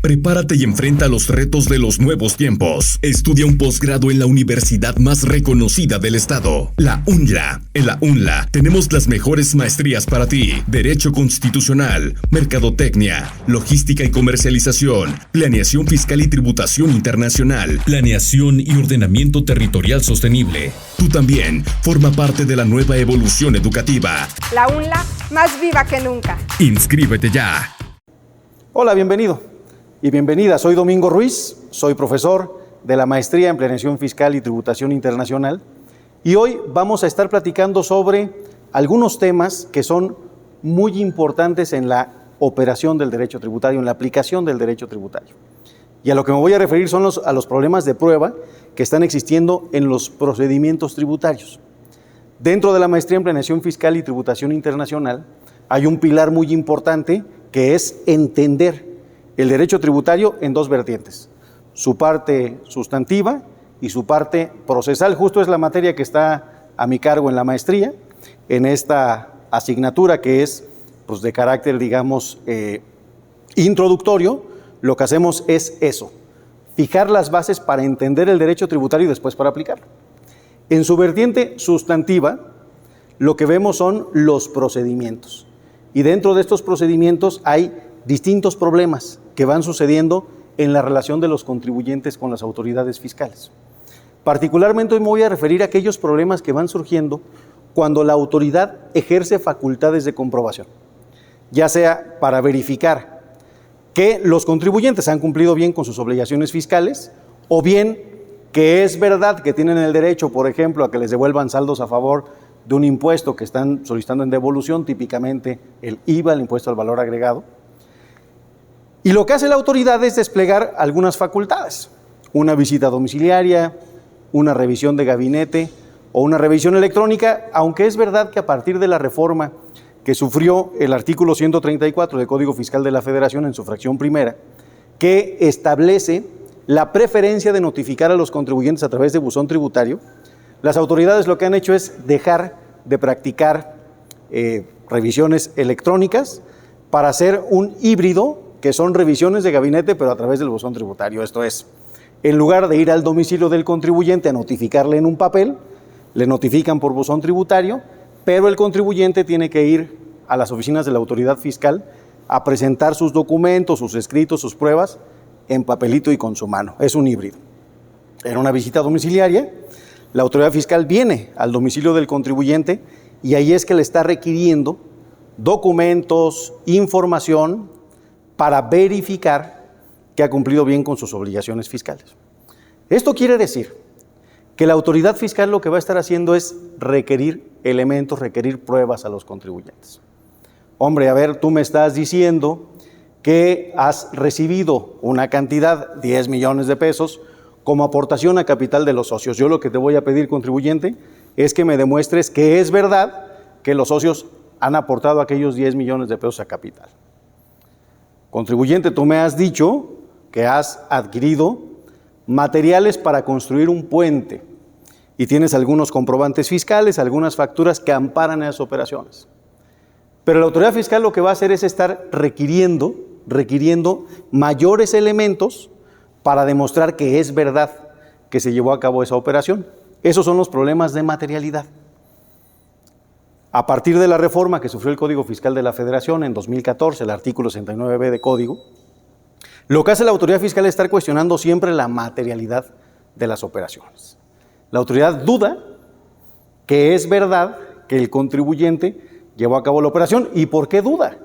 Prepárate y enfrenta los retos de los nuevos tiempos. Estudia un posgrado en la universidad más reconocida del estado, la UNLA. En la UNLA tenemos las mejores maestrías para ti: Derecho Constitucional, Mercadotecnia, Logística y Comercialización, Planeación Fiscal y Tributación Internacional, Planeación y Ordenamiento Territorial Sostenible. Tú también forma parte de la nueva evolución educativa. La UNLA, más viva que nunca. Inscríbete ya. Hola, bienvenido y bienvenida. Soy Domingo Ruiz, soy profesor de la Maestría en Planeación Fiscal y Tributación Internacional, y hoy vamos a estar platicando sobre algunos temas que son muy importantes en la operación del derecho tributario, en la aplicación del derecho tributario. Y a lo que me voy a referir son a los problemas de prueba que están existiendo en los procedimientos tributarios. Dentro de la Maestría en Planeación Fiscal y Tributación Internacional hay un pilar muy importante que es entender el derecho tributario en dos vertientes: su parte sustantiva y su parte procesal. Justo es la materia que está a mi cargo en la maestría, en esta asignatura que es pues, de carácter, digamos, introductorio. Lo que hacemos es eso, fijar las bases para entender el derecho tributario y después para aplicarlo. En su vertiente sustantiva, lo que vemos son los procedimientos. Y dentro de estos procedimientos hay distintos problemas que van sucediendo en la relación de los contribuyentes con las autoridades fiscales. Particularmente hoy me voy a referir a aquellos problemas que van surgiendo cuando la autoridad ejerce facultades de comprobación, ya sea para verificar que los contribuyentes han cumplido bien con sus obligaciones fiscales, o bien que es verdad que tienen el derecho, por ejemplo, a que les devuelvan saldos a favor de un impuesto que están solicitando en devolución, típicamente el IVA, el impuesto al valor agregado. Y lo que hace la autoridad es desplegar algunas facultades: una visita domiciliaria, una revisión de gabinete o una revisión electrónica, aunque es verdad que a partir de la reforma que sufrió el artículo 134 del Código Fiscal de la Federación en su fracción primera, que establece la preferencia de notificar a los contribuyentes a través de buzón tributario, las autoridades lo que han hecho es dejar de practicar revisiones electrónicas para hacer un híbrido, que son revisiones de gabinete, pero a través del buzón tributario. Esto es, en lugar de ir al domicilio del contribuyente a notificarle en un papel, le notifican por buzón tributario, pero el contribuyente tiene que ir a las oficinas de la autoridad fiscal a presentar sus documentos, sus escritos, sus pruebas en papelito y con su mano. Es un híbrido. En una visita domiciliaria, la autoridad fiscal viene al domicilio del contribuyente y ahí es que le está requiriendo documentos, información, para verificar que ha cumplido bien con sus obligaciones fiscales. Esto quiere decir que la autoridad fiscal lo que va a estar haciendo es requerir elementos, requerir pruebas a los contribuyentes. Hombre, a ver, tú me estás diciendo que has recibido una cantidad, 10 millones de pesos, como aportación a capital de los socios. Yo lo que te voy a pedir, contribuyente, es que me demuestres que es verdad que los socios han aportado aquellos 10 millones de pesos a capital. Contribuyente, tú me has dicho que has adquirido materiales para construir un puente y tienes algunos comprobantes fiscales, algunas facturas que amparan esas operaciones. Pero la autoridad fiscal lo que va a hacer es estar requiriendo mayores elementos para demostrar que es verdad que se llevó a cabo esa operación. Esos son los problemas de materialidad. A partir de la reforma que sufrió el Código Fiscal de la Federación en 2014, el artículo 69b de Código, lo que hace la autoridad fiscal es estar cuestionando siempre la materialidad de las operaciones. La autoridad duda que es verdad que el contribuyente llevó a cabo la operación. ¿Y por qué duda?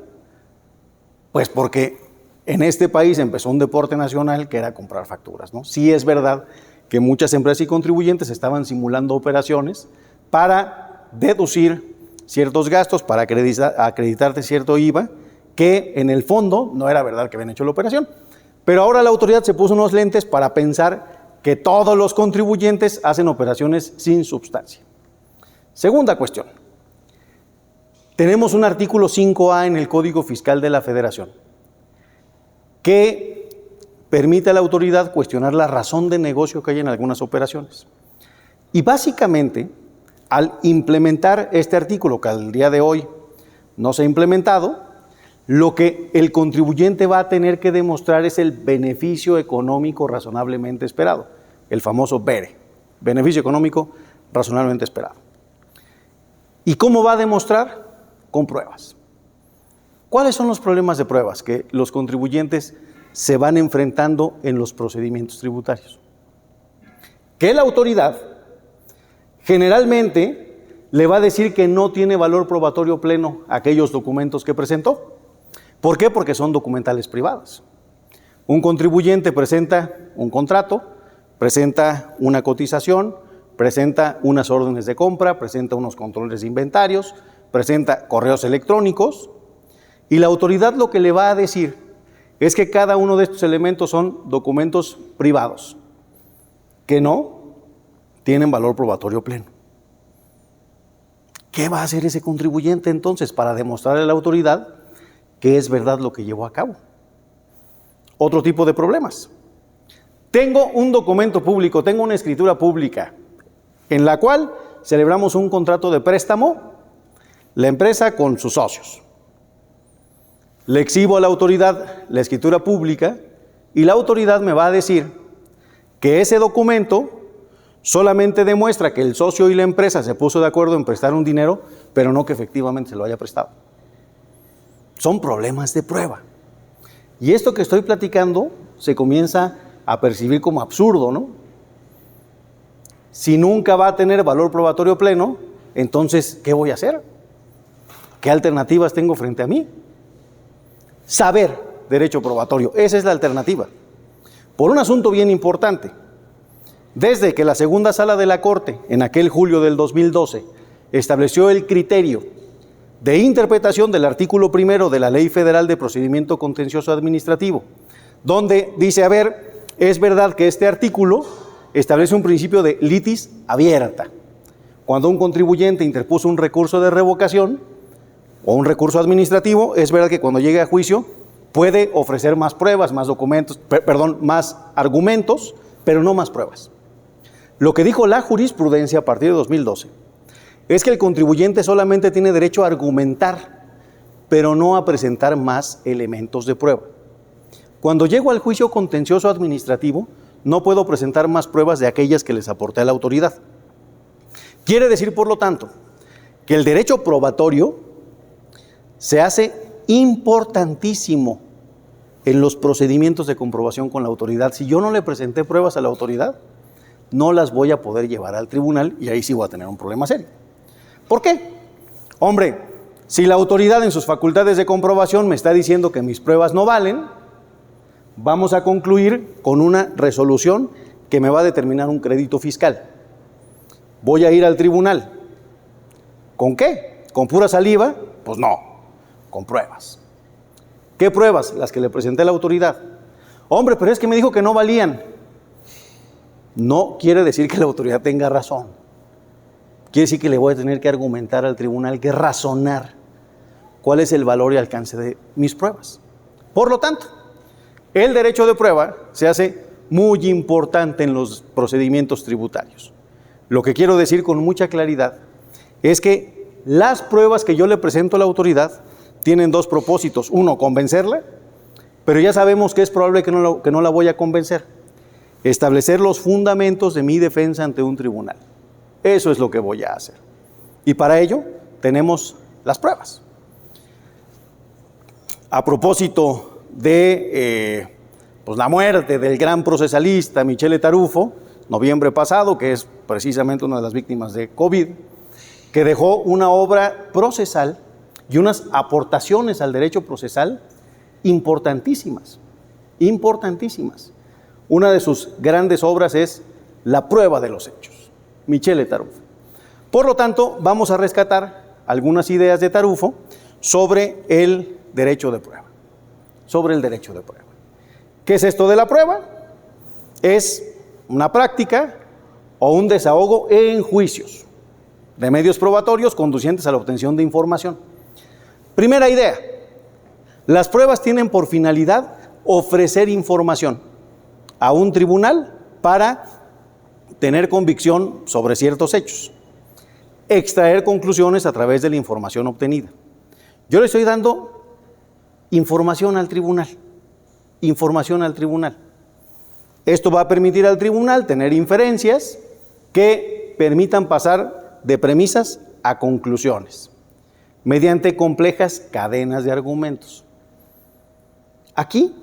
Pues porque en este país empezó un deporte nacional que era comprar facturas, ¿no? Sí es verdad que muchas empresas y contribuyentes estaban simulando operaciones para deducir ciertos gastos, para acreditarte cierto IVA, que en el fondo no era verdad que habían hecho la operación. Pero ahora la autoridad se puso unos lentes para pensar que todos los contribuyentes hacen operaciones sin sustancia. Segunda cuestión. Tenemos un artículo 5A en el Código Fiscal de la Federación que permite a la autoridad cuestionar la razón de negocio que hay en algunas operaciones. Y básicamente, al implementar este artículo, que al día de hoy no se ha implementado, Lo que el contribuyente va a tener que demostrar es el beneficio económico razonablemente esperado, el famoso BERE, beneficio económico razonablemente esperado. ¿Y cómo va a demostrar? Con pruebas. ¿Cuáles son los problemas de pruebas que los contribuyentes se van enfrentando en los procedimientos tributarios? Que la autoridad generalmente le va a decir que no tiene valor probatorio pleno aquellos documentos que presentó. ¿Por qué? Porque son documentales privados. Un contribuyente presenta un contrato, presenta una cotización, presenta unas órdenes de compra, presenta unos controles de inventarios, presenta correos electrónicos, y la autoridad lo que le va a decir es que cada uno de estos elementos son documentos privados, que no tienen valor probatorio pleno. ¿Qué va a hacer ese contribuyente entonces para demostrarle a la autoridad que es verdad lo que llevó a cabo? Otro tipo de problemas. Tengo un documento público, tengo una escritura pública, en la cual celebramos un contrato de préstamo, la empresa con sus socios. Le exhibo a la autoridad la escritura pública y la autoridad me va a decir que ese documento solamente demuestra que el socio y la empresa se puso de acuerdo en prestar un dinero, pero no que efectivamente se lo haya prestado. Son problemas de prueba. Y esto que estoy platicando se comienza a percibir como absurdo, ¿no? Si nunca va a tener valor probatorio pleno, entonces, ¿qué voy a hacer? ¿Qué alternativas tengo frente a mí? Saber derecho probatorio, esa es la alternativa. Por un asunto bien importante. Desde que la segunda sala de la Corte, en aquel julio del 2012, estableció el criterio de interpretación del artículo 1 de la Ley Federal de Procedimiento Contencioso Administrativo, donde dice, a ver, es verdad que este artículo establece un principio de litis abierta. Cuando un contribuyente interpuso un recurso de revocación o un recurso administrativo, es verdad que cuando llegue a juicio puede ofrecer más pruebas, más documentos, más argumentos, pero no más pruebas. Lo que dijo la jurisprudencia a partir de 2012 es que el contribuyente solamente tiene derecho a argumentar, pero no a presentar más elementos de prueba. Cuando llego al juicio contencioso administrativo, no puedo presentar más pruebas de aquellas que les aporté a la autoridad. Quiere decir, por lo tanto, que el derecho probatorio se hace importantísimo en los procedimientos de comprobación con la autoridad. Si yo no le presenté pruebas a la autoridad, no las voy a poder llevar al tribunal y ahí sí voy a tener un problema serio. ¿Por qué? Hombre, si la autoridad en sus facultades de comprobación me está diciendo que mis pruebas no valen, vamos a concluir con una resolución que me va a determinar un crédito fiscal. Voy a ir al tribunal. ¿Con qué? ¿Con pura saliva? Pues no, con pruebas. ¿Qué pruebas? Las que le presenté a la autoridad. Hombre, pero es que me dijo que no valían. No quiere decir que la autoridad tenga razón. Quiere decir que le voy a tener que argumentar al tribunal, que razonar cuál es el valor y alcance de mis pruebas. Por lo tanto, el derecho de prueba se hace muy importante en los procedimientos tributarios. Lo que quiero decir con mucha claridad es que las pruebas que yo le presento a la autoridad tienen dos propósitos. Uno, convencerla, pero ya sabemos que es probable que no la voy a convencer. Establecer los fundamentos de mi defensa ante un tribunal. Eso es lo que voy a hacer. Y para ello tenemos las pruebas. A propósito de la muerte del gran procesalista Michele Tarufo, noviembre pasado, que es precisamente una de las víctimas de COVID, que dejó una obra procesal y unas aportaciones al derecho procesal importantísimas, importantísimas. Una de sus grandes obras es La prueba de los hechos, Michele Tarufo. Por lo tanto, vamos a rescatar algunas ideas de Tarufo sobre el derecho de prueba. Sobre el derecho de prueba. ¿Qué es esto de la prueba? Es una práctica o un desahogo en juicios de medios probatorios conducientes a la obtención de información. Primera idea, las pruebas tienen por finalidad ofrecer información a un tribunal para tener convicción sobre ciertos hechos, extraer conclusiones a través de la información obtenida. Yo le estoy dando Información al tribunal. Información al tribunal. Esto va a permitir al tribunal tener inferencias que permitan pasar de premisas a conclusiones, mediante complejas cadenas de argumentos. Aquí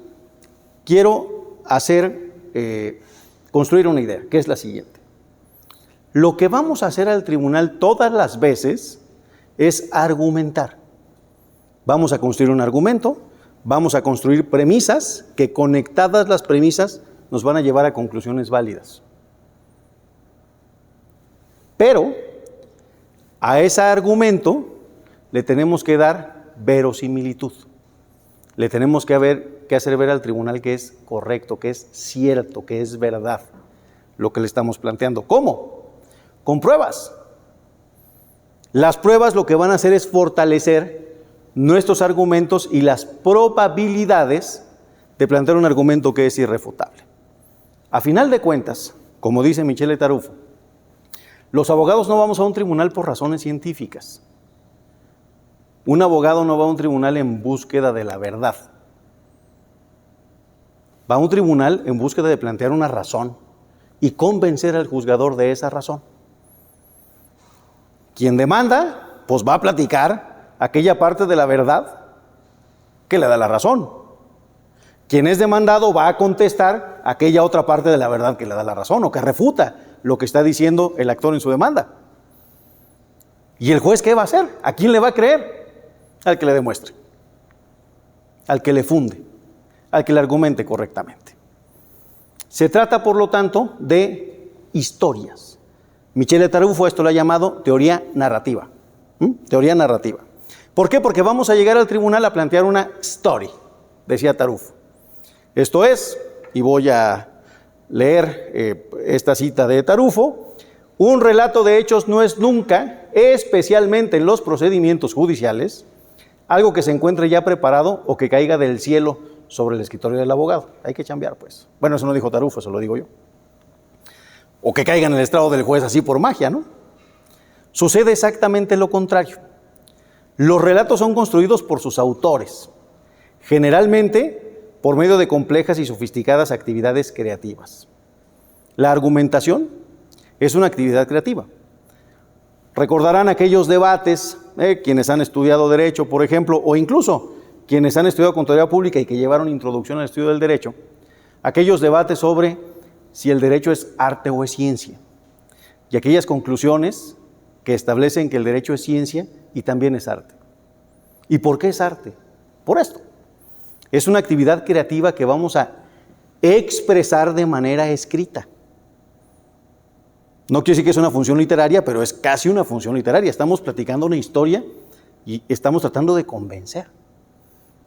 quiero construir una idea, que es la siguiente. Lo que vamos a hacer al tribunal todas las veces es argumentar. Vamos a construir un argumento, vamos a construir premisas que, conectadas las premisas, nos van a llevar a conclusiones válidas. Pero a ese argumento le tenemos que dar verosimilitud. Le tenemos que hacer ver al tribunal que es correcto, que es cierto, que es verdad lo que le estamos planteando. ¿Cómo? Con pruebas. Las pruebas lo que van a hacer es fortalecer nuestros argumentos y las probabilidades de plantear un argumento que es irrefutable. A final de cuentas, como dice Michele Tarufo, los abogados no vamos a un tribunal por razones científicas. Un abogado no va a un tribunal en búsqueda de la verdad. Va a un tribunal en búsqueda de plantear una razón y convencer al juzgador de esa razón. Quien demanda, pues va a platicar aquella parte de la verdad que le da la razón. Quien es demandado va a contestar aquella otra parte de la verdad que le da la razón o que refuta lo que está diciendo el actor en su demanda. ¿Y el juez qué va a hacer? ¿A quién le va a creer? Al que le demuestre, al que le funde, al que le argumente correctamente. Se trata, por lo tanto, de historias. Michele Tarufo esto lo ha llamado teoría narrativa. Teoría narrativa. ¿Por qué? Porque vamos a llegar al tribunal a plantear una story, decía Tarufo. Esto es, y voy a leer esta cita de Tarufo, un relato de hechos no es nunca, especialmente en los procedimientos judiciales, algo que se encuentre ya preparado o que caiga del cielo sobre el escritorio del abogado. Hay que chambear, pues. Bueno, eso no dijo Tarufo, eso lo digo yo. O que caiga en el estrado del juez así por magia, ¿no? Sucede exactamente lo contrario. Los relatos son construidos por sus autores, generalmente por medio de complejas y sofisticadas actividades creativas. La argumentación es una actividad creativa. Recordarán aquellos debates, quienes han estudiado Derecho, por ejemplo, o incluso quienes han estudiado Contaduría Pública y que llevaron introducción al estudio del Derecho, aquellos debates sobre si el Derecho es arte o es ciencia, y aquellas conclusiones que establecen que el Derecho es ciencia y también es arte. ¿Y por qué es arte? Por esto. Es una actividad creativa que vamos a expresar de manera escrita. No quiere decir que es una función literaria, pero es casi una función literaria. Estamos platicando una historia y estamos tratando de convencer.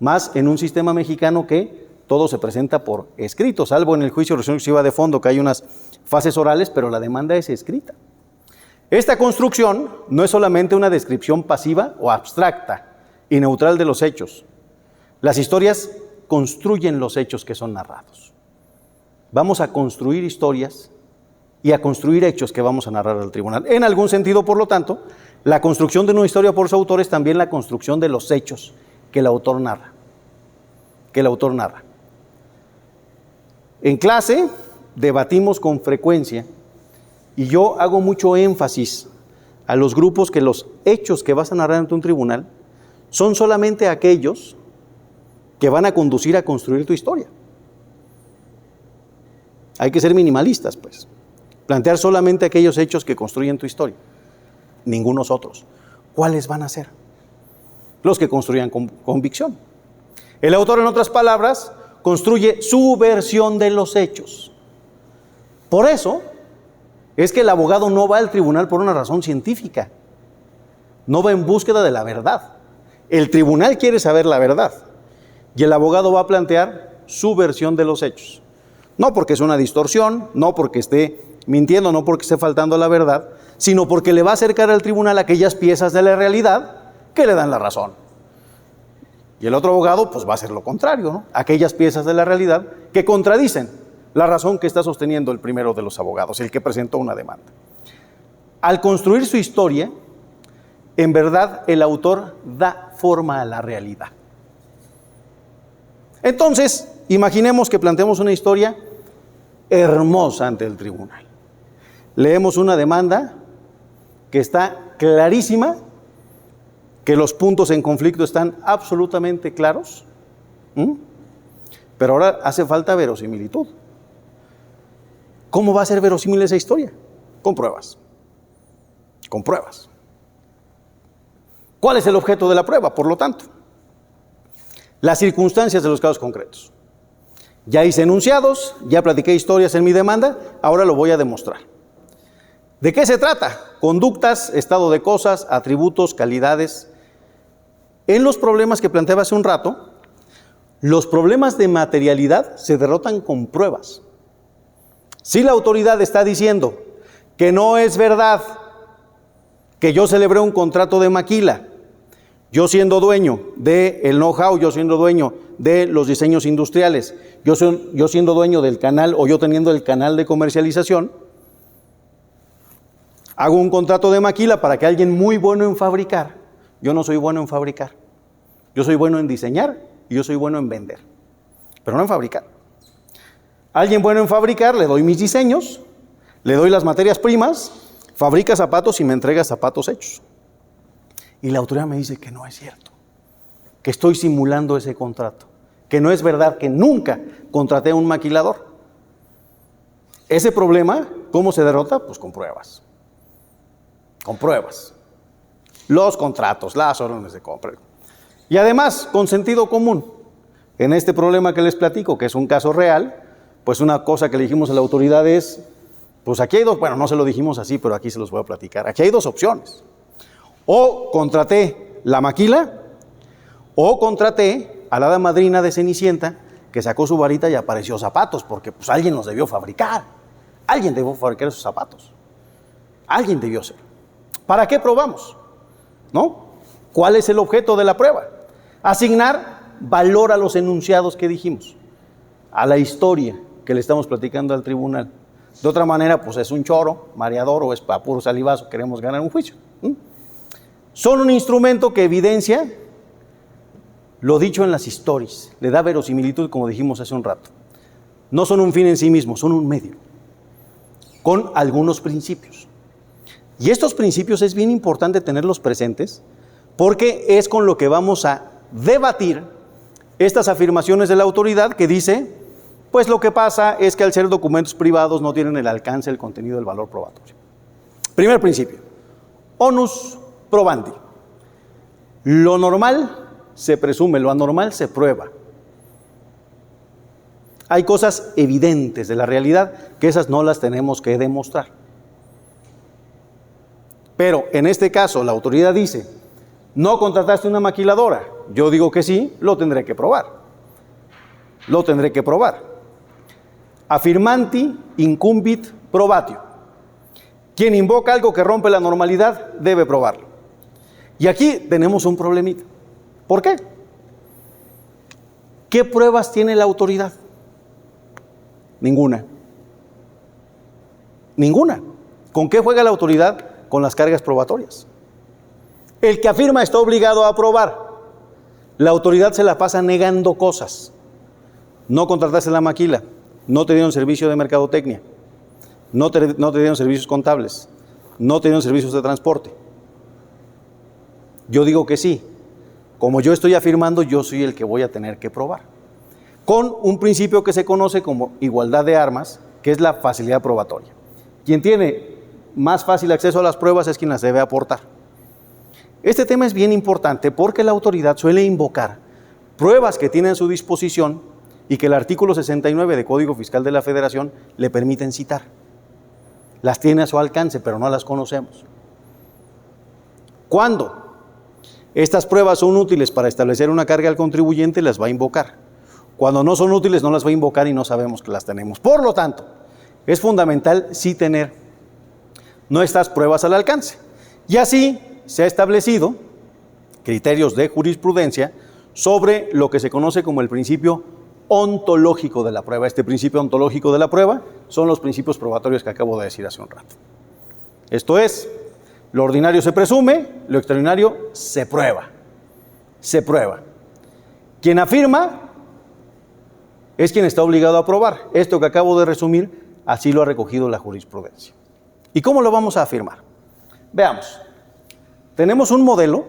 Más en un sistema mexicano que todo se presenta por escrito, salvo en el juicio de resolución exclusiva de fondo, que hay unas fases orales, pero la demanda es escrita. Esta construcción no es solamente una descripción pasiva o abstracta y neutral de los hechos. Las historias construyen los hechos que son narrados. Vamos a construir historias y a construir hechos que vamos a narrar al tribunal. En algún sentido, por lo tanto, la construcción de una historia por su autor es también la construcción de los hechos que el autor narra. En clase debatimos con frecuencia y yo hago mucho énfasis a los grupos que los hechos que vas a narrar ante un tribunal son solamente aquellos que van a conducir a construir tu historia. Hay que ser minimalistas, pues. Plantear solamente aquellos hechos que construyen tu historia, ningunos otros. ¿Cuáles van a ser? Los que construyan con convicción. El autor, en otras palabras, construye su versión de los hechos. Por eso es que el abogado no va al tribunal por una razón científica, no va en búsqueda de la verdad. El tribunal quiere saber la verdad y el abogado va a plantear su versión de los hechos. No porque es una distorsión, no porque esté mintiendo, no porque esté faltando a la verdad, sino porque le va a acercar al tribunal aquellas piezas de la realidad que le dan la razón. Y el otro abogado pues va a hacer lo contrario, ¿no? Aquellas piezas de la realidad que contradicen la razón que está sosteniendo el primero de los abogados, el que presentó una demanda. Al construir su historia, en verdad el autor da forma a la realidad. Entonces, imaginemos que planteamos una historia hermosa ante el tribunal. Leemos una demanda que está clarísima, que los puntos en conflicto están absolutamente claros, pero ahora hace falta verosimilitud. ¿Cómo va a ser verosímil esa historia? Con pruebas. Con pruebas. ¿Cuál es el objeto de la prueba, por lo tanto? Las circunstancias de los casos concretos. Ya hice enunciados, ya platiqué historias en mi demanda, ahora lo voy a demostrar. ¿De qué se trata? Conductas, estado de cosas, atributos, calidades. En los problemas que planteaba hace un rato, los problemas de materialidad se derrotan con pruebas. Si la autoridad está diciendo que no es verdad que yo celebré un contrato de maquila, yo siendo dueño del know-how, yo siendo dueño de los diseños industriales, yo siendo dueño del canal o yo teniendo el canal de comercialización, hago un contrato de maquila para que alguien muy bueno en fabricar. Yo no soy bueno en fabricar. Yo soy bueno en diseñar y yo soy bueno en vender, pero no en fabricar. Alguien bueno en fabricar, le doy mis diseños, le doy las materias primas, fabrica zapatos y me entrega zapatos hechos. Y la autoridad me dice que no es cierto, que estoy simulando ese contrato, que no es verdad, que nunca contraté a un maquilador. Ese problema, ¿cómo se derrota? Pues con pruebas. Con pruebas. Los contratos, las órdenes de compra. Y además, con sentido común. En este problema que les platico, que es un caso real, pues una cosa que le dijimos a la autoridad es, pues aquí hay dos, bueno, no se lo dijimos así, pero aquí se los voy a platicar. Aquí hay dos opciones. O contraté la maquila, o contraté a la hada madrina de Cenicienta, que sacó su varita y apareció zapatos, porque pues alguien los debió fabricar. Alguien debió fabricar esos zapatos. Alguien debió ser. ¿Para qué probamos? ¿No? ¿Cuál es el objeto de la prueba? Asignar valor a los enunciados que dijimos, a la historia que le estamos platicando al tribunal. De otra manera, pues es un choro, mareador o es para puro salivazo, queremos ganar un juicio. Son un instrumento que evidencia lo dicho en las historias, le da verosimilitud, como dijimos hace un rato. No son un fin en sí mismo, son un medio, con algunos principios. Y estos principios es bien importante tenerlos presentes, porque es con lo que vamos a debatir estas afirmaciones de la autoridad que dice, pues lo que pasa es que al ser documentos privados no tienen el alcance, el contenido, el valor probatorio. Primer principio, onus probandi. Lo normal se presume, lo anormal se prueba. Hay cosas evidentes de la realidad que esas no las tenemos que demostrar. Pero en este caso la autoridad dice, no contrataste una maquiladora. Yo digo que sí, lo tendré que probar. Lo tendré que probar. Affirmanti incumbit probatio. Quien invoca algo que rompe la normalidad debe probarlo. Y aquí tenemos un problemita. ¿Por qué? ¿Qué pruebas tiene la autoridad? Ninguna. Ninguna. ¿Con qué juega la autoridad? Con las cargas probatorias. El que afirma está obligado a probar. La autoridad se la pasa negando cosas. No contrataste la maquila, no te dieron servicio de mercadotecnia, no te dieron servicios contables, no te dieron servicios de transporte. Yo digo que sí. Como yo estoy afirmando, yo soy el que voy a tener que probar. Con un principio que se conoce como igualdad de armas, que es la facilidad probatoria. Quien tiene más fácil acceso a las pruebas es quien las debe aportar. Este tema es bien importante porque la autoridad suele invocar pruebas que tiene a su disposición y que el artículo 69 del Código Fiscal de la Federación le permiten citar. Las tiene a su alcance, pero no las conocemos. ¿Cuándo? Estas pruebas son útiles para establecer una carga al contribuyente, las va a invocar. Cuando no son útiles, no las va a invocar y no sabemos que las tenemos. Por lo tanto, es fundamental sí tener nuestras pruebas al alcance. Y así se ha establecido criterios de jurisprudencia sobre lo que se conoce como el principio ontológico de la prueba. Este principio ontológico de la prueba son los principios probatorios que acabo de decir hace un rato. Esto es, lo ordinario se presume, lo extraordinario se prueba. Se prueba. Quien afirma es quien está obligado a probar. Esto que acabo de resumir, así lo ha recogido la jurisprudencia. ¿Y cómo lo vamos a afirmar? Veamos. Tenemos un modelo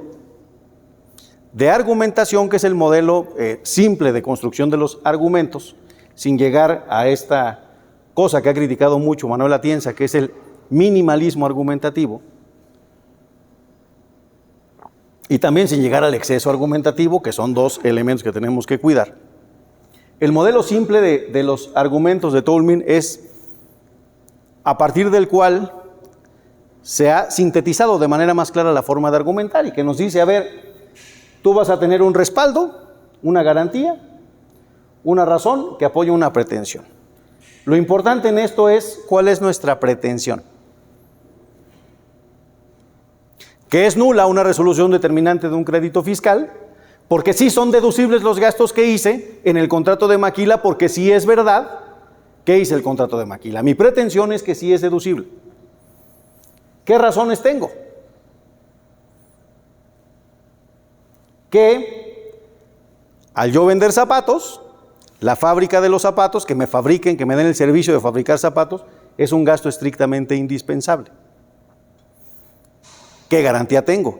de argumentación que es el modelo simple de construcción de los argumentos, sin llegar a esta cosa que ha criticado mucho Manuel Atienza, que es el minimalismo argumentativo, y también sin llegar al exceso argumentativo, que son dos elementos que tenemos que cuidar. El modelo simple de los argumentos de Toulmin es a partir del cual se ha sintetizado de manera más clara la forma de argumentar y que nos dice, a ver, tú vas a tener un respaldo, una garantía, una razón que apoya una pretensión. Lo importante en esto es cuál es nuestra pretensión. Que es nula una resolución determinante de un crédito fiscal, porque sí son deducibles los gastos que hice en el contrato de maquila, porque sí es verdad que hice el contrato de maquila. Mi pretensión es que sí es deducible. ¿Qué razones tengo? Que al yo vender zapatos, la fábrica de los zapatos, que me fabriquen, que me den el servicio de fabricar zapatos, es un gasto estrictamente indispensable. ¿Qué garantía tengo?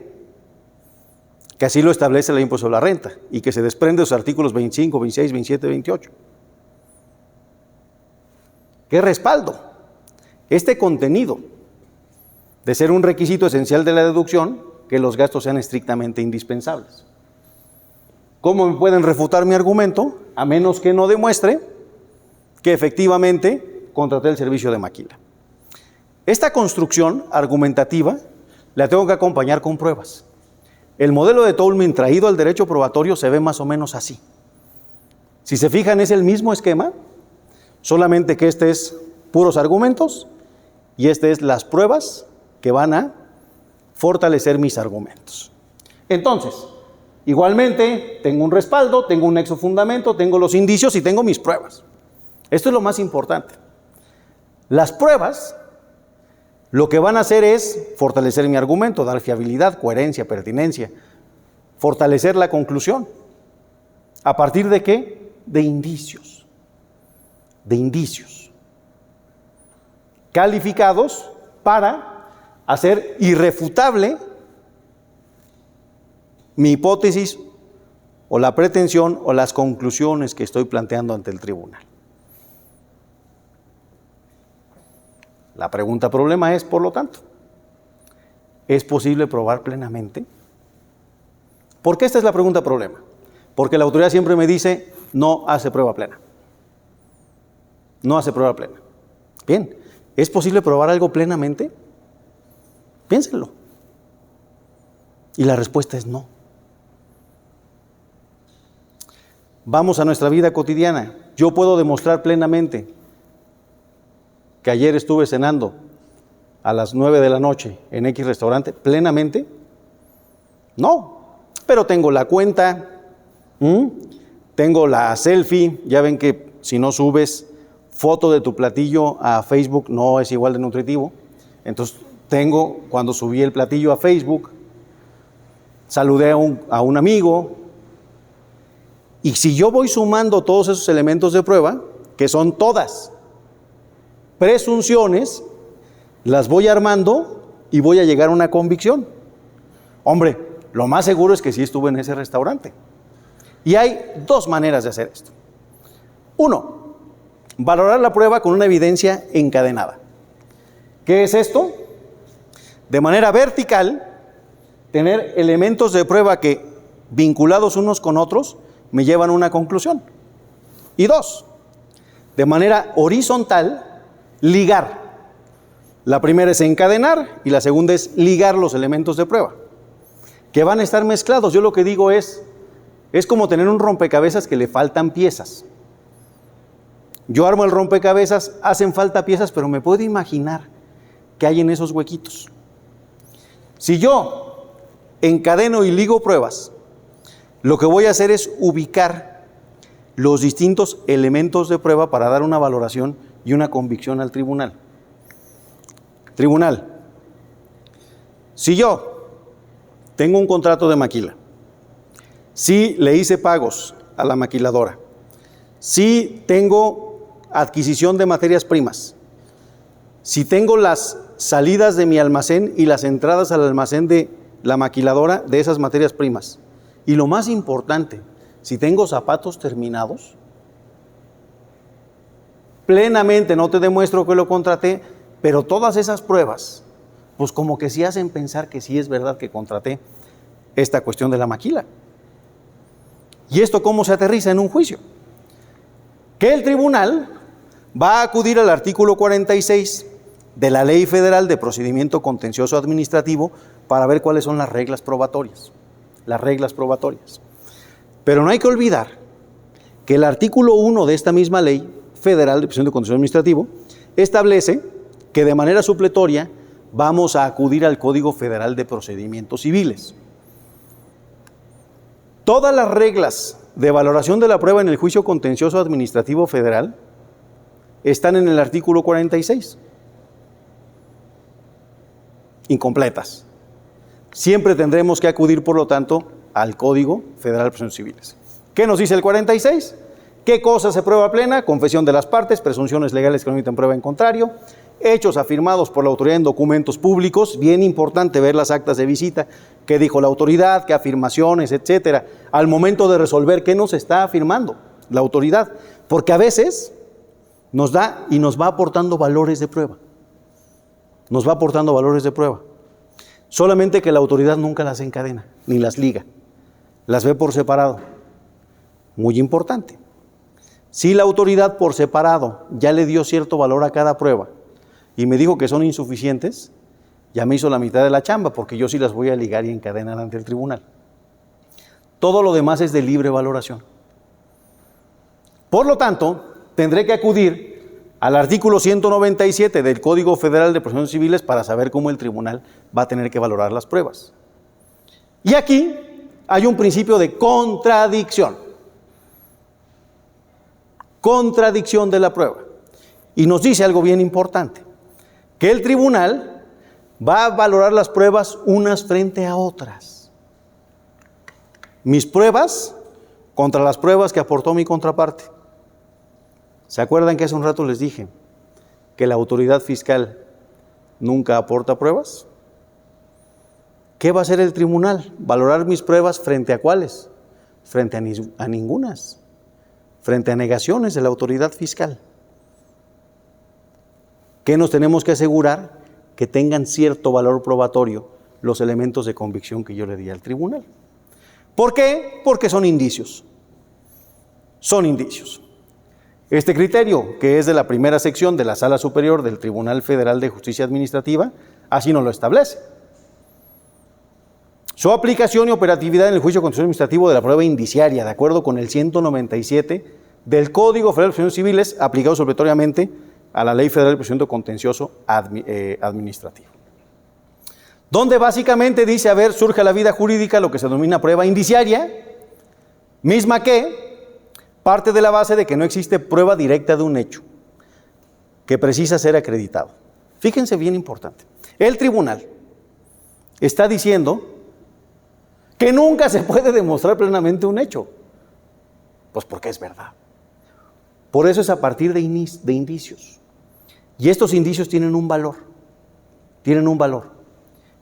Que así lo establece la ley de impuesto a la renta y que se desprende de los artículos 25, 26, 27, 28. ¿Qué respaldo? Este contenido de ser un requisito esencial de la deducción, que los gastos sean estrictamente indispensables. ¿Cómo me pueden refutar mi argumento? A menos que no demuestre que efectivamente contraté el servicio de maquila. Esta construcción argumentativa la tengo que acompañar con pruebas. El modelo de Toulmin traído al derecho probatorio se ve más o menos así. Si se fijan, es el mismo esquema, solamente que este es puros argumentos y este es las pruebas que van a fortalecer mis argumentos. Entonces, igualmente, tengo un respaldo, tengo un nexo fundamento, tengo los indicios y tengo mis pruebas. Esto es lo más importante. Las pruebas lo que van a hacer es fortalecer mi argumento, dar fiabilidad, coherencia, pertinencia, fortalecer la conclusión. ¿A partir de qué? De indicios. De indicios. Calificados para hacer irrefutable mi hipótesis o la pretensión o las conclusiones que estoy planteando ante el tribunal. La pregunta problema es, por lo tanto, ¿es posible probar plenamente? ¿Por qué esta es la pregunta problema? Porque la autoridad siempre me dice, no hace prueba plena. No hace prueba plena. Bien, ¿es posible probar algo plenamente? Piénsenlo. Y la respuesta es no. Vamos a nuestra vida cotidiana. Yo puedo demostrar plenamente que ayer estuve cenando a las 9 de la noche en X restaurante, ¿plenamente? No, pero tengo la cuenta, tengo la selfie, ya ven que si no subes foto de tu platillo a Facebook no es igual de nutritivo, entonces tengo, cuando subí el platillo a Facebook, saludé a un amigo, y si yo voy sumando todos esos elementos de prueba, que son todas presunciones, las voy armando y voy a llegar a una convicción. Hombre, lo más seguro es que sí estuve en ese restaurante. Y hay dos maneras de hacer esto. Uno, valorar la prueba con una evidencia encadenada. ¿Qué es esto? De manera vertical, tener elementos de prueba que, vinculados unos con otros, me llevan a una conclusión. Y dos, de manera horizontal, ligar. La primera es encadenar y la segunda es ligar los elementos de prueba, que van a estar mezclados. Yo lo que digo es como tener un rompecabezas que le faltan piezas. Yo armo el rompecabezas, hacen falta piezas, pero me puedo imaginar qué hay en esos huequitos. Si yo encadeno y ligo pruebas, lo que voy a hacer es ubicar los distintos elementos de prueba para dar una valoración y una convicción al tribunal. Tribunal, si yo tengo un contrato de maquila, si le hice pagos a la maquiladora, si tengo adquisición de materias primas, si tengo las salidas de mi almacén y las entradas al almacén de la maquiladora de esas materias primas, y lo más importante, si tengo zapatos terminados, plenamente no te demuestro que lo contraté, pero todas esas pruebas, pues como que sí hacen pensar que sí es verdad que contraté esta cuestión de la maquila. ¿Y esto cómo se aterriza en un juicio? Que el tribunal va a acudir al artículo 46 de la Ley Federal de Procedimiento Contencioso Administrativo para ver cuáles son las reglas probatorias. Las reglas probatorias. Pero no hay que olvidar que el artículo 1 de esta misma Ley Federal de Procedimiento Contencioso Administrativo establece que de manera supletoria vamos a acudir al Código Federal de Procedimientos Civiles. Todas las reglas de valoración de la prueba en el juicio contencioso administrativo federal están en el artículo 46. Incompletas. Siempre tendremos que acudir, por lo tanto, al Código Federal de Procedimientos Civiles. ¿Qué nos dice el 46? ¿Qué cosa se prueba plena? Confesión de las partes, presunciones legales que no emiten prueba en contrario, hechos afirmados por la autoridad en documentos públicos, bien importante ver las actas de visita, qué dijo la autoridad, qué afirmaciones, etcétera, al momento de resolver qué nos está afirmando la autoridad, porque a veces nos da y nos va aportando valores de prueba. Nos va aportando valores de prueba. Solamente que la autoridad nunca las encadena, ni las liga. Las ve por separado. Muy importante. Si la autoridad por separado ya le dio cierto valor a cada prueba y me dijo que son insuficientes, ya me hizo la mitad de la chamba, porque yo sí las voy a ligar y encadenar ante el tribunal. Todo lo demás es de libre valoración. Por lo tanto, tendré que acudir al artículo 197 del Código Federal de Procedimientos Civiles para saber cómo el tribunal va a tener que valorar las pruebas. Y aquí hay un principio de contradicción. Contradicción de la prueba. Y nos dice algo bien importante, que el tribunal va a valorar las pruebas unas frente a otras. Mis pruebas contra las pruebas que aportó mi contraparte. ¿Se acuerdan que hace un rato les dije que la autoridad fiscal nunca aporta pruebas? ¿Qué va a hacer el tribunal? Valorar mis pruebas frente a cuáles? Frente a ningunas. Frente a negaciones de la autoridad fiscal. ¿Qué nos tenemos que asegurar? Que tengan cierto valor probatorio los elementos de convicción que yo le di al tribunal. ¿Por qué? Porque son indicios. Son indicios. Este criterio, que es de la primera sección de la Sala Superior del Tribunal Federal de Justicia Administrativa, así nos lo establece. Su aplicación y operatividad en el juicio contencioso administrativo de la prueba indiciaria, de acuerdo con el 197 del Código Federal de Procedimientos Civiles, aplicado supletoriamente a la Ley Federal de Procedimiento Contencioso Administrativo. Donde básicamente dice, a ver, surge a la vida jurídica lo que se denomina prueba indiciaria, misma que parte de la base de que no existe prueba directa de un hecho que precisa ser acreditado. Fíjense, bien importante. El tribunal está diciendo que nunca se puede demostrar plenamente un hecho. Pues porque es verdad. Por eso es a partir de indicios. Y estos indicios tienen un valor. Tienen un valor.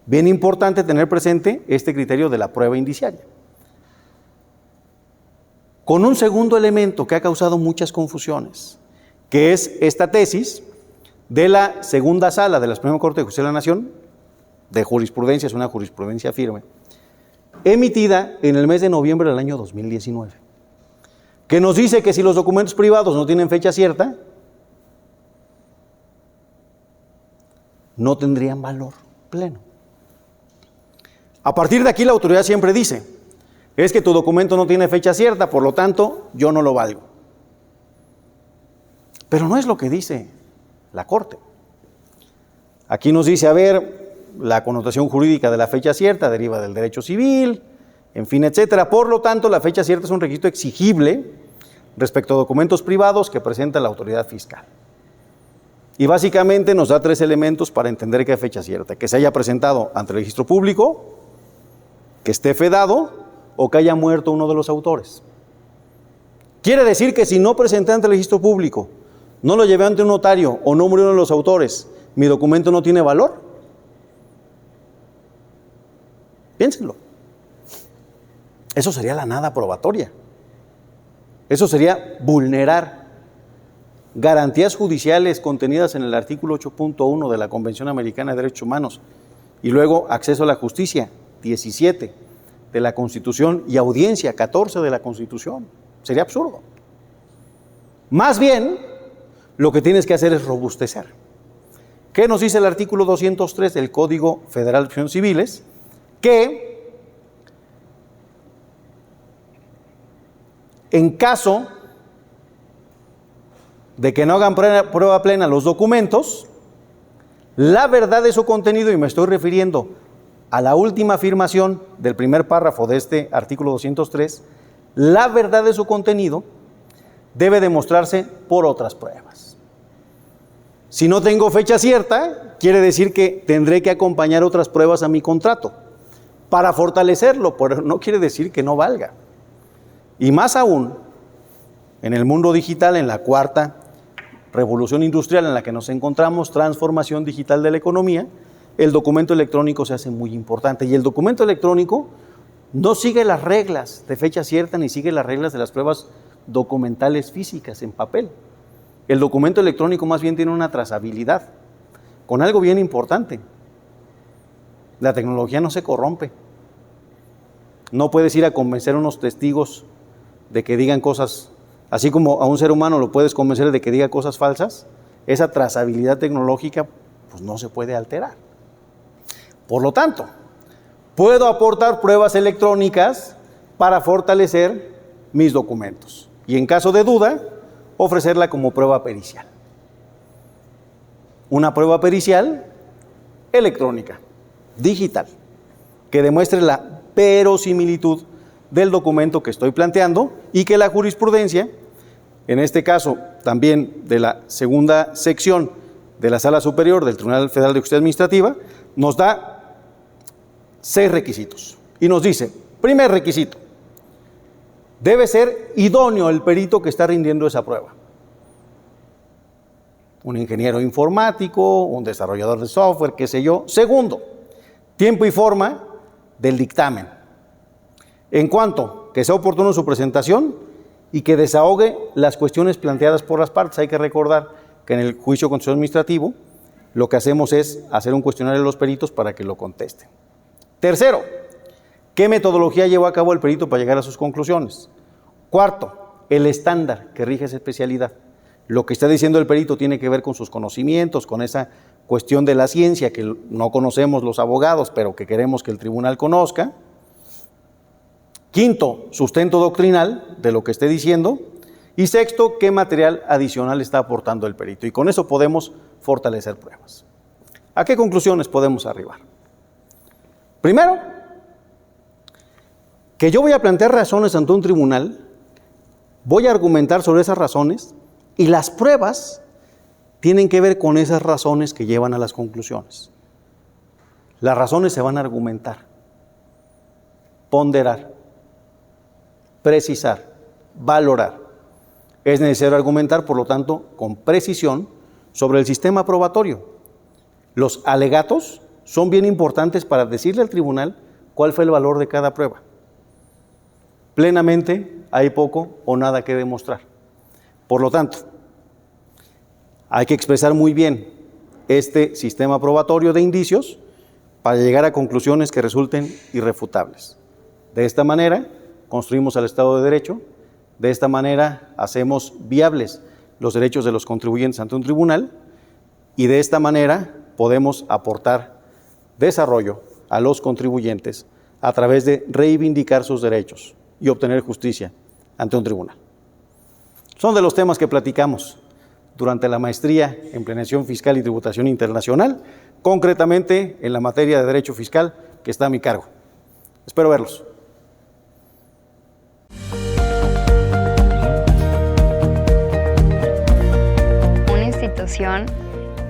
Bien importante tener presente este criterio de la prueba indiciaria. Con un segundo elemento que ha causado muchas confusiones, que es esta tesis de la segunda sala de la Suprema Corte de Justicia de la Nación, de jurisprudencia, es una jurisprudencia firme, emitida en el mes de noviembre del año 2019, que nos dice que si los documentos privados no tienen fecha cierta, no tendrían valor pleno. A partir de aquí la autoridad siempre dice, es que tu documento no tiene fecha cierta, por lo tanto, yo no lo valgo. Pero no es lo que dice la Corte. Aquí nos dice, a ver, la connotación jurídica de la fecha cierta deriva del derecho civil, en fin, etcétera. Por lo tanto, la fecha cierta es un requisito exigible respecto a documentos privados que presenta la autoridad fiscal. Y básicamente nos da tres elementos para entender que hay fecha cierta: que se haya presentado ante el registro público, que esté fedado o que haya muerto uno de los autores. Quiere decir que si no presenté ante el registro público, no lo llevé ante un notario o no murieron los autores, ¿mi documento no tiene valor? Piénsenlo. Eso sería la nada probatoria. Eso sería vulnerar garantías judiciales contenidas en el artículo 8.1 de la Convención Americana de Derechos Humanos y luego acceso a la justicia, 17 de la Constitución y audiencia, 14 de la Constitución. Sería absurdo. Más bien, lo que tienes que hacer es robustecer. ¿Qué nos dice el artículo 203 del Código Federal de Procedimientos Civiles? Que en caso de que no hagan prueba plena los documentos, la verdad de su contenido, y me estoy refiriendo a la última afirmación del primer párrafo de este artículo 203, la verdad de su contenido debe demostrarse por otras pruebas. Si no tengo fecha cierta, quiere decir que tendré que acompañar otras pruebas a mi contrato para fortalecerlo, pero no quiere decir que no valga. Y más aún, en el mundo digital, en la cuarta revolución industrial en la que nos encontramos, transformación digital de la economía, el documento electrónico se hace muy importante. Y el documento electrónico no sigue las reglas de fecha cierta ni sigue las reglas de las pruebas documentales físicas en papel. El documento electrónico más bien tiene una trazabilidad, con algo bien importante. La tecnología no se corrompe. No puedes ir a convencer a unos testigos de que digan cosas, así como a un ser humano lo puedes convencer de que diga cosas falsas, esa trazabilidad tecnológica pues no se puede alterar. Por lo tanto, puedo aportar pruebas electrónicas para fortalecer mis documentos y en caso de duda, ofrecerla como prueba pericial. Una prueba pericial electrónica, digital, que demuestre la verosimilitud del documento que estoy planteando y que la jurisprudencia, en este caso también de la segunda sección de la Sala Superior del Tribunal Federal de Justicia Administrativa, nos da 6 requisitos y nos dice, primer requisito, debe ser idóneo el perito que está rindiendo esa prueba. Un ingeniero informático, un desarrollador de software, qué sé yo. Segundo, tiempo y forma del dictamen. En cuanto que sea oportuno su presentación y que desahogue las cuestiones planteadas por las partes. Hay que recordar que en el juicio contencioso administrativo lo que hacemos es hacer un cuestionario a los peritos para que lo contesten. Tercero, ¿qué metodología llevó a cabo el perito para llegar a sus conclusiones? Cuarto, el estándar que rige esa especialidad. Lo que está diciendo el perito tiene que ver con sus conocimientos, con esa cuestión de la ciencia que no conocemos los abogados, pero que queremos que el tribunal conozca. Quinto, sustento doctrinal de lo que esté diciendo. Y sexto, qué material adicional está aportando el perito. Y con eso podemos fortalecer pruebas. ¿A qué conclusiones podemos arribar? Primero, que yo voy a plantear razones ante un tribunal, voy a argumentar sobre esas razones y las pruebas tienen que ver con esas razones que llevan a las conclusiones. Las razones se van a argumentar, ponderar, precisar, valorar. Es necesario argumentar, por lo tanto, con precisión sobre el sistema probatorio. Los alegatos son bien importantes para decirle al tribunal cuál fue el valor de cada prueba. Plenamente hay poco o nada que demostrar. Por lo tanto, hay que expresar muy bien este sistema probatorio de indicios para llegar a conclusiones que resulten irrefutables. De esta manera, construimos el Estado de Derecho. De esta manera, hacemos viables los derechos de los contribuyentes ante un tribunal y de esta manera podemos aportar desarrollo a los contribuyentes a través de reivindicar sus derechos y obtener justicia ante un tribunal. Son de los temas que platicamos durante la maestría en Planeación Fiscal y Tributación Internacional, concretamente en la materia de Derecho Fiscal que está a mi cargo. Espero verlos.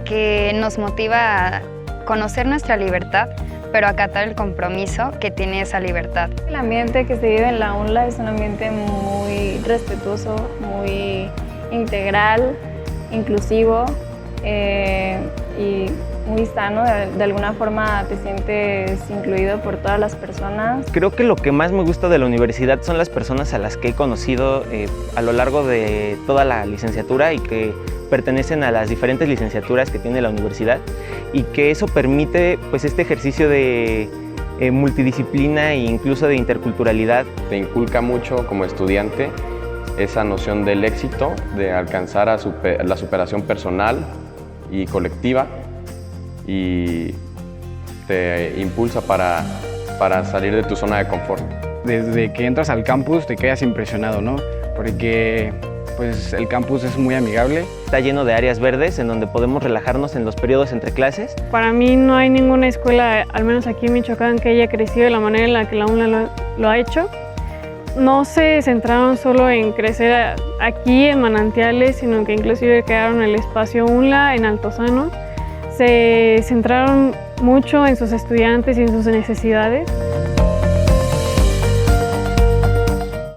Que nos motiva a conocer nuestra libertad, pero acatar el compromiso que tiene esa libertad. El ambiente que se vive en la UNLA es un ambiente muy respetuoso, muy integral, inclusivo y muy sano. De alguna forma te sientes incluido por todas las personas. Creo que lo que más me gusta de la universidad son las personas a las que he conocido a lo largo de toda la licenciatura y que pertenecen a las diferentes licenciaturas que tiene la universidad, y que eso permite pues este ejercicio de multidisciplina e incluso de interculturalidad. Te inculca mucho como estudiante esa noción del éxito, de alcanzar la superación personal y colectiva, y te impulsa para salir de tu zona de confort. Desde que entras al campus te quedas impresionado, ¿no? Porque pues el campus es muy amigable. Está lleno de áreas verdes en donde podemos relajarnos en los periodos entre clases. Para mí no hay ninguna escuela, al menos aquí en Michoacán, que haya crecido de la manera en la que la UNLA lo ha hecho. No se centraron solo en crecer aquí en Manantiales, sino que inclusive crearon el espacio UNLA en Altozano. Se centraron mucho en sus estudiantes y en sus necesidades.